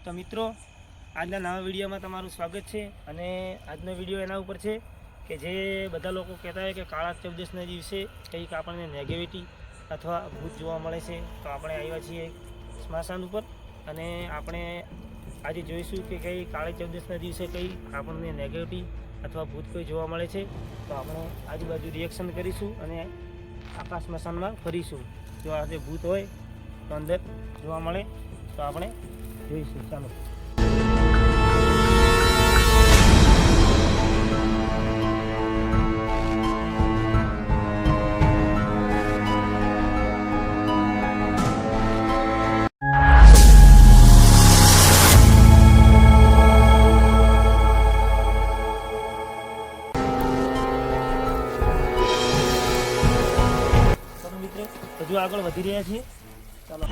તો મિત્રો આજના નવા વિડીયોમાં તમારું સ્વાગત છે અને આજનો વિડીયો એના ઉપર છે કે જે બધા લોકો કહેતા હોય કે કાળા ચૌદસના દિવસે કંઈક આપણને નેગેટિવિટી અથવા ભૂત જોવા મળે છે. તો આપણે આવ્યા છીએ સ્મશાન ઉપર અને આપણે આજે જોઈશું કે કઈ કાળી ચૌદસના દિવસે કઈ આપણને નેગેટિવિટી અથવા ભૂત કોઈ જોવા મળે છે. તો આપણે આજુબાજુ રિએક્શન કરીશું અને આખા સ્મશાનમાં ફરીશું. જો આજે ભૂત હોય તો અંદર જોવા મળે તો આપણે જોઈશું. ચાલો. મિત્રો હજુ આગળ વધી રહ્યા છીએ. ચાલો.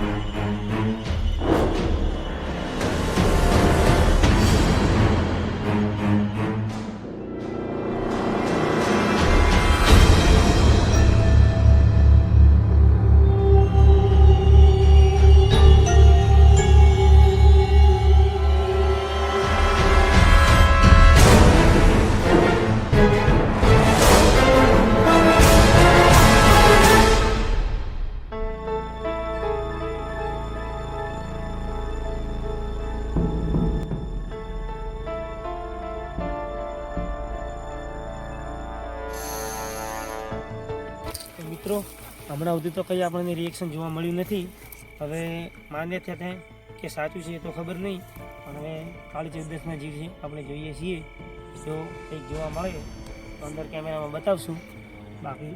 મિત્રો હમણાં સુધી તો કંઈ આપણને રિએક્શન જોવા મળ્યું નથી. હવે માન્ય થયા કે સાચું છે તો ખબર નહીં, પણ હવે કાળી ચૌદસના દિવસે આપણે જોઈએ છીએ. જો કંઈક જોવા મળે તો અંદર કેમેરામાં બતાવશું. બાકી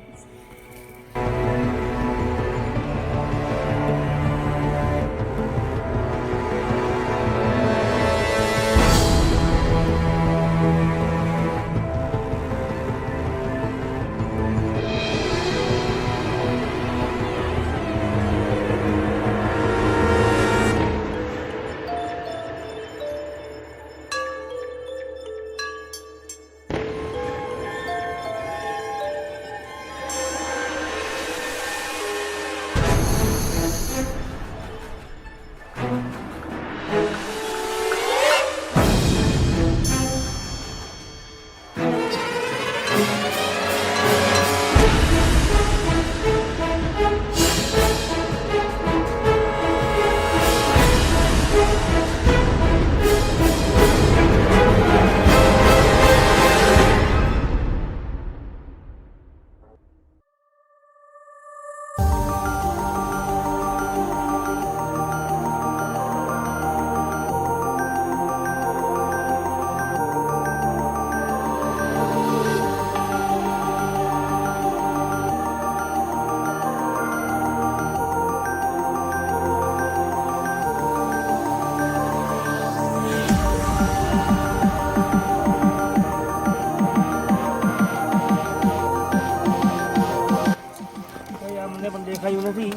અમને પણ દેખાયું નથી.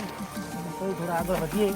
તો થોડા આગળ વધીએ.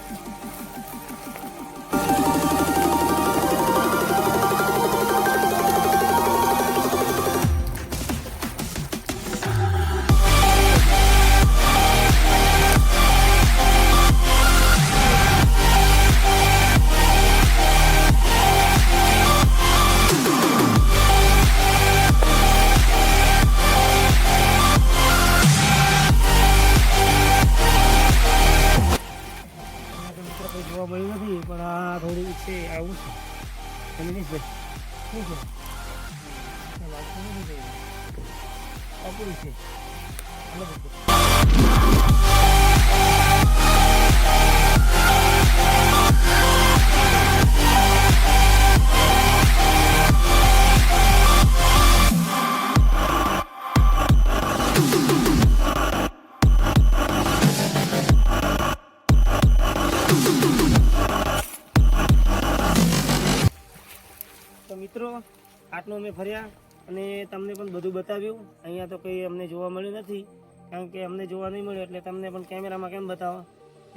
જોવા મળ્યું નથી, પણ આ થોડી છે આવું છે. શું છે લાગતું નથી. અપૂરું છે. તો મિત્રો આટલું અમે ફર્યા અને તમને પણ બધું બતાવ્યું. અહીંયા તો કંઈ અમને જોવા મળ્યું નથી, કારણ કે અમને જોવા નહીં મળ્યું એટલે તમને પણ કેમેરામાં કેમ બતાવો.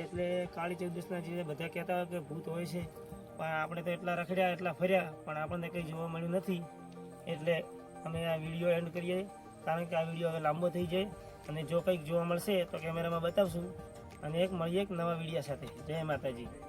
એટલે કાળી ચૌદસના જે બધા કહેતા હોય કે ભૂત હોય છે, પણ આપણે તો એટલા રખડ્યા એટલા ફર્યા પણ આપણને કંઈ જોવા મળ્યું નથી. એટલે અમે આ વિડીયો એન્ડ કરીએ, કારણ કે આ વિડીયો હવે લાંબો થઈ જાય અને જો કંઈક જોવા મળશે તો કેમેરામાં બતાવશું. અને મળીએ એક નવા વિડીયો સાથે. જય માતાજી.